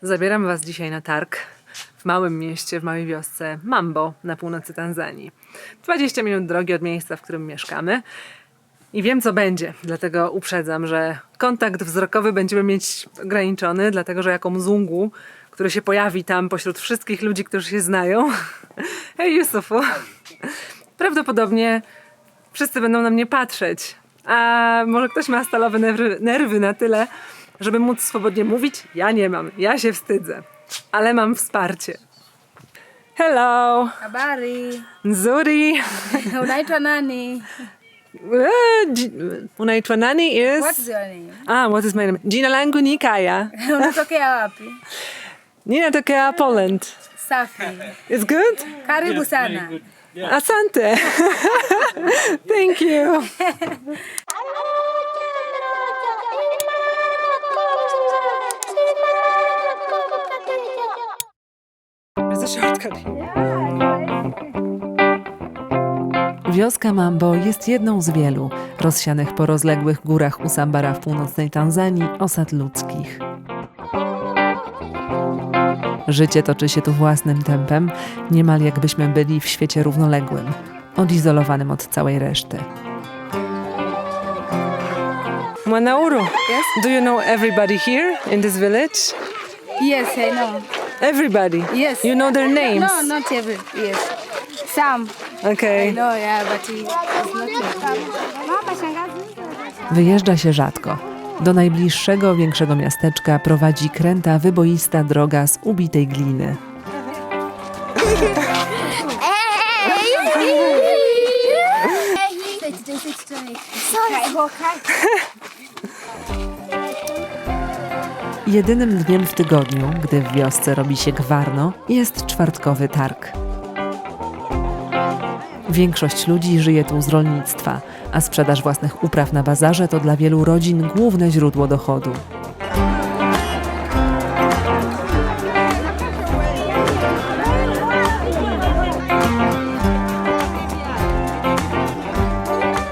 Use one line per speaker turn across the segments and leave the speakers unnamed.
Zabieram Was dzisiaj na targ w małym mieście, w małej wiosce Mambo na północy Tanzanii. 20 minut drogi od miejsca, w którym mieszkamy. I wiem, co będzie, dlatego uprzedzam, że kontakt wzrokowy będziemy mieć ograniczony, dlatego że jako mzungu, który się pojawi tam pośród wszystkich ludzi, którzy się znają, hej Yusufu, prawdopodobnie wszyscy będą na mnie patrzeć. A może ktoś ma stalowe nerwy na tyle, żeby móc swobodnie mówić? Ja nie mam, ja się wstydzę, ale mam wsparcie. Hello!
Habari.
Nzuri!
Unaitwa nani?
Unaitwa nani is...
What's your name?
What is my name? Jina langu ni Kaya.
Unatokea wapi?
Ninatokea Poland.
Safi.
It's good?
Karibu sana.
Asante. Thank you. There's a shortcut here. Wioska Mambo jest jedną z wielu rozsianych po rozległych górach Usambara w północnej Tanzanii osad ludzkich. Życie toczy się tu własnym tempem, niemal jakbyśmy byli w świecie równoległym, odizolowanym od całej reszty. Mwanauru,
Yes?
do you know everybody here in this village?
Yes, I know.
Everybody?
Yes.
You know their names?
No, not every. Yes. Some.
Okay.
No, yeah, but it's not.
Wyjeżdża się rzadko. Do najbliższego, większego miasteczka prowadzi kręta, wyboista droga z ubitej gliny. Jedynym dniem w tygodniu, gdy w wiosce robi się gwarno, jest czwartkowy targ. Większość ludzi żyje tu z rolnictwa, a sprzedaż własnych upraw na bazarze to dla wielu rodzin główne źródło dochodu.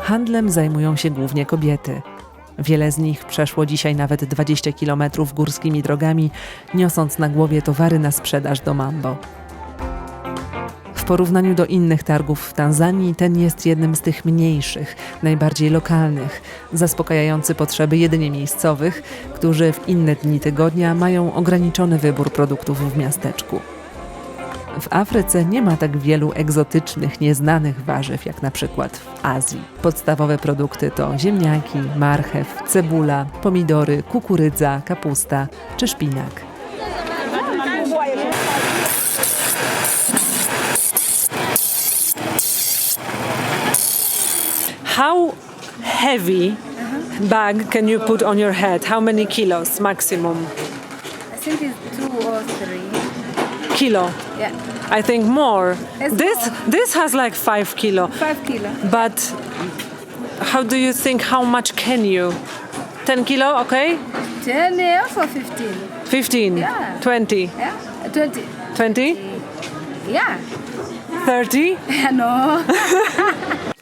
Handlem zajmują się głównie kobiety. Wiele z nich przeszło dzisiaj nawet 20 km górskimi drogami, niosąc na głowie towary na sprzedaż do Mambo. W porównaniu do innych targów w Tanzanii, ten jest jednym z tych mniejszych, najbardziej lokalnych, zaspokajający potrzeby jedynie miejscowych, którzy w inne dni tygodnia mają ograniczony wybór produktów w miasteczku. W Afryce nie ma tak wielu egzotycznych, nieznanych warzyw jak na przykład w Azji. Podstawowe produkty to ziemniaki, marchew, cebula, pomidory, kukurydza, kapusta czy szpinak. How heavy bag can you put on your head? How many kilos maximum?
I think it's 2 or 3.
Kilo.
Yeah.
I think more.
It's
This has like 5 kilo.
5 kilo.
But how do you think how much can you? 10 kilo, okay?
10 or 15.
15,
Yeah.
20,
Yeah. 20.
20,
Yeah.
30?
No.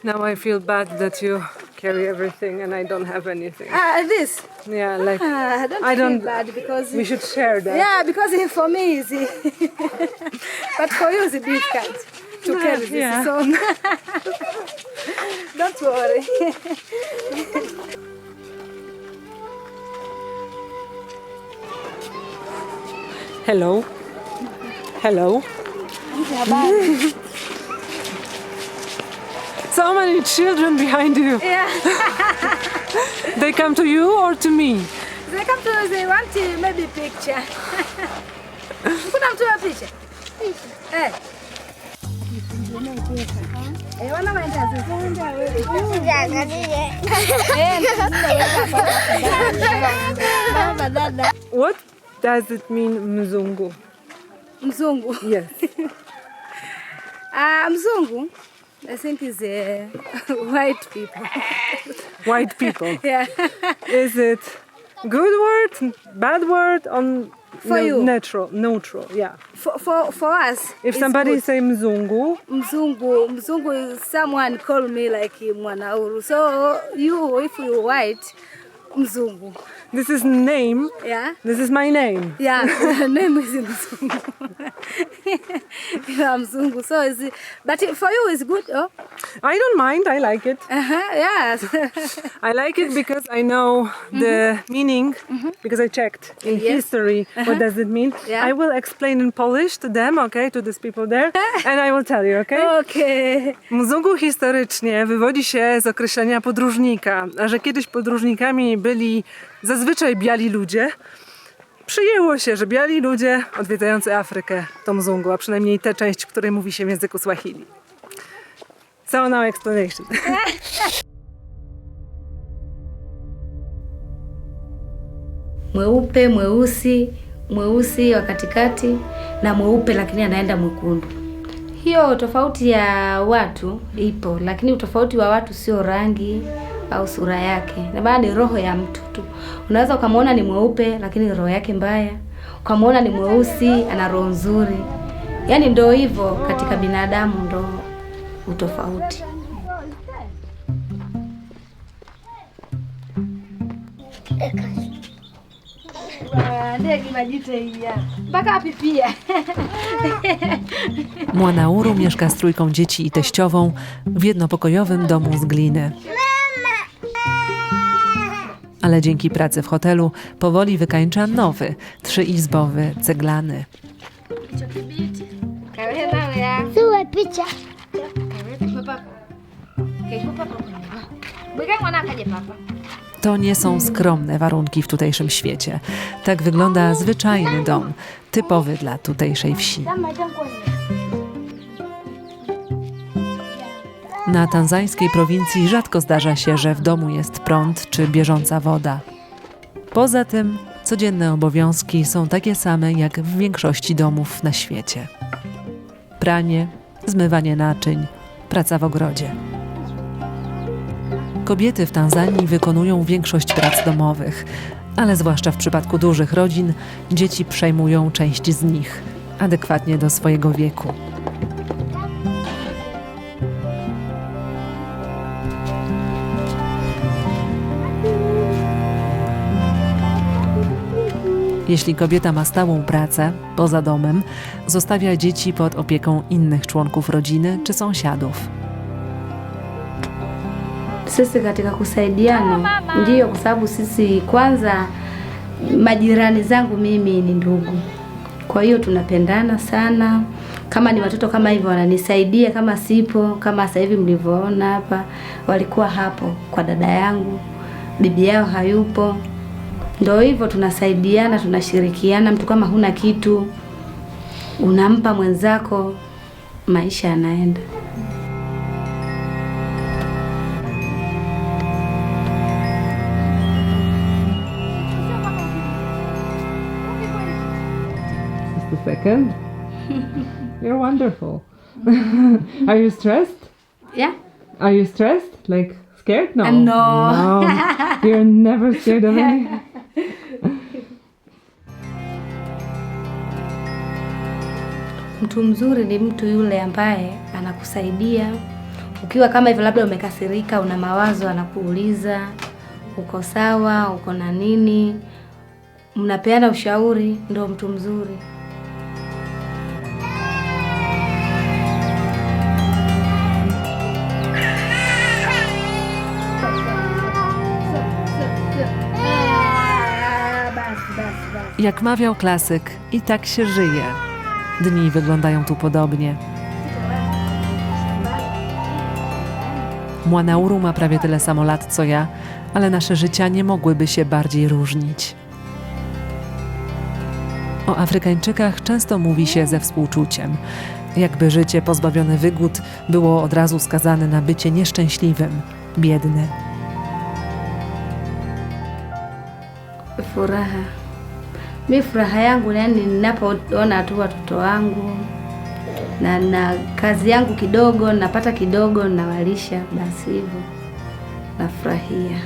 Now I feel bad that you carry everything and I don't have anything.
This.
Yeah, like
I don't feel bad because
we should share that.
yeah, because for me it's but for you it's difficult to carry this.
Yeah.
So don't worry.
Hello. Hello. So many children behind you.
Yeah.
They come to you or to me?
They come to us, they want to maybe picture. Kuna mtu wa picha? Eh. Wana maendeleo.
What does it mean, mzungu?
Mzungu.
Yes.
Mzungu, I think is white people.
White people.
Yeah.
Is it good word, bad word, on
For you.
neutral, yeah.
For us.
If
it's
somebody
good.
say mzungu,
Mzungu is someone call me like Mwanauru. So you, if you white, Mzungu.
This is name.
Yeah.
This is my name.
Yeah, name is Mzungu. Yeah, Mzungu. So is it, but for you it's good, oh?
I don't mind. I like it.
Yes.
I like it because I know the meaning, because I checked in history what does it mean.
Yeah.
I will explain in Polish to them, okay, to these people there, and I will tell you, okay?
Okay.
Mzungu historycznie wywodzi się z określenia podróżnika, a że kiedyś podróżnikami byli zazwyczaj biali ludzie, przyjęło się, że biali ludzie odwiedzający Afrykę to Mzungu, a przynajmniej tę część, w której mówi się w języku Swahili. So now explanation.
Mweupe, mweusi wa katikati na mweupe lakini anaenda mwekundu. Hiyo tofauti ya watu ipo, lakini utofauti wa watu sio rangi au sura yake. Na maana ni roho ya mtu tu. Unaweza ukamwona ni mweupe lakini roho yake mbaya. Ukamwona ni mweusi ana roho nzuri. Yaani ndio hivyo katika binadamu ndio utofauti. Ndege majiteia. Mpaka apipia.
Mwanauru mieszka z trójką dzieci i teściową w jednopokojowym domu z gliny. Ale dzięki pracy w hotelu powoli wykańcza nowy, 3-izbowy, ceglany.
Złe picia.
To nie są skromne warunki w tutejszym świecie. Tak wygląda zwyczajny dom, typowy dla tutejszej wsi. Na tanzańskiej prowincji rzadko zdarza się, że w domu jest prąd czy bieżąca woda. Poza tym codzienne obowiązki są takie same jak w większości domów na świecie. Pranie, zmywanie naczyń, praca w ogrodzie. Kobiety w Tanzanii wykonują większość prac domowych, ale zwłaszcza w przypadku dużych rodzin dzieci przejmują część z nich, adekwatnie do swojego wieku. Jeśli kobieta ma stałą pracę, poza domem, zostawia dzieci pod opieką innych członków rodziny czy sąsiadów.
Sisi katika kusaidiana ndiyo, kwa sababu sisi kwanza majirani zangu mimi ni ndugu. Kwa hiyo tunapendana sana. Kama ni watoto kama hivyo wananisaidia kama sipo, kama sasa hivi mlivyoona hapa walikuwa hapo kwa dada yangu. Bibi yao hayupo. Ndio hivyo tunasaidiana, tunashirikiana. Mtu kama huna kitu unampa mwenzako, maisha yanaenda.
The second. You're wonderful. Are you stressed?
Yeah?
Are you stressed? Like scared? No.
No.
No. You're never scared of anything.
Mtu mzuri ni mtu yule ambaye anakusaidia. Ukiwa kama hivyo labda umekasirika, una mawazo, anakuuliza uko sawa, uko na nini? Mnapeana ushauri, ndio mtu mzuri.
Jak mawiał klasyk, i tak się żyje. Dni wyglądają tu podobnie. Mwanauru ma prawie tyle samo lat co ja, ale nasze życia nie mogłyby się bardziej różnić. O Afrykańczykach często mówi się ze współczuciem. Jakby życie pozbawione wygód było od razu skazane na bycie nieszczęśliwym, biedne.
Furaha. Mimi furaha yangu yani ninapoona tu watoto wangu na kazi yangu kidogo, napata kidogo, nawalisha, basi hivyo nafurahia.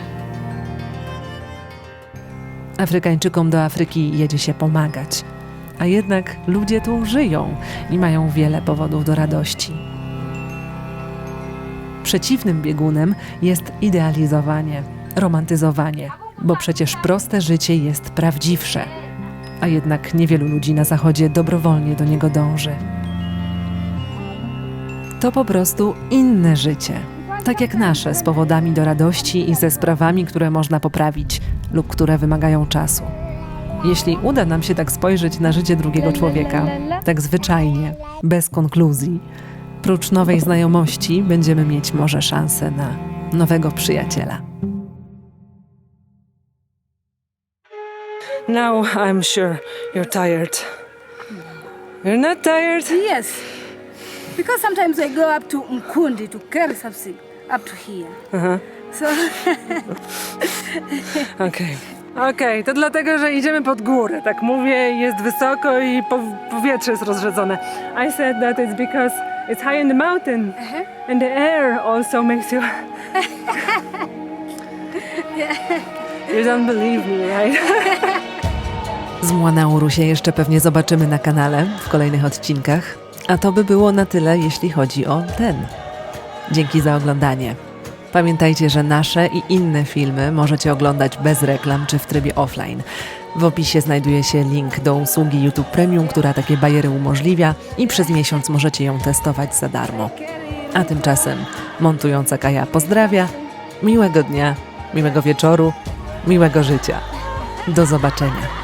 Afrykańczykom do Afryki jedzie się pomagać, a jednak ludzie tu żyją i mają wiele powodów do radości. Przeciwnym biegunem jest idealizowanie, romantyzowanie, Bo przecież proste życie jest prawdziwsze, a jednak niewielu ludzi na Zachodzie dobrowolnie do niego dąży. To po prostu inne życie, tak jak nasze, z powodami do radości i ze sprawami, które można poprawić lub które wymagają czasu. Jeśli uda nam się tak spojrzeć na życie drugiego człowieka, tak zwyczajnie, bez konkluzji, prócz nowej znajomości będziemy mieć może szansę na nowego przyjaciela.
Now I'm sure you're tired. You're not tired?
Yes, because sometimes I go up to Mkundi to carry something up to here. So
Okej, to dlatego, że idziemy pod górę. Tak mówię, jest wysoko i powietrze jest rozrzedzone. I said that it's because it's high in the mountain and the air also makes you... You don't believe me, right?
Z Młanauru się jeszcze pewnie zobaczymy na kanale w kolejnych odcinkach, a to by było na tyle, jeśli chodzi o ten. Dzięki za oglądanie. Pamiętajcie, że nasze i inne filmy możecie oglądać bez reklam czy w trybie offline. W opisie znajduje się link do usługi YouTube Premium, która takie bajery umożliwia i przez miesiąc możecie ją testować za darmo. A tymczasem montująca Kaja pozdrawia. Miłego dnia, miłego wieczoru, miłego życia. Do zobaczenia.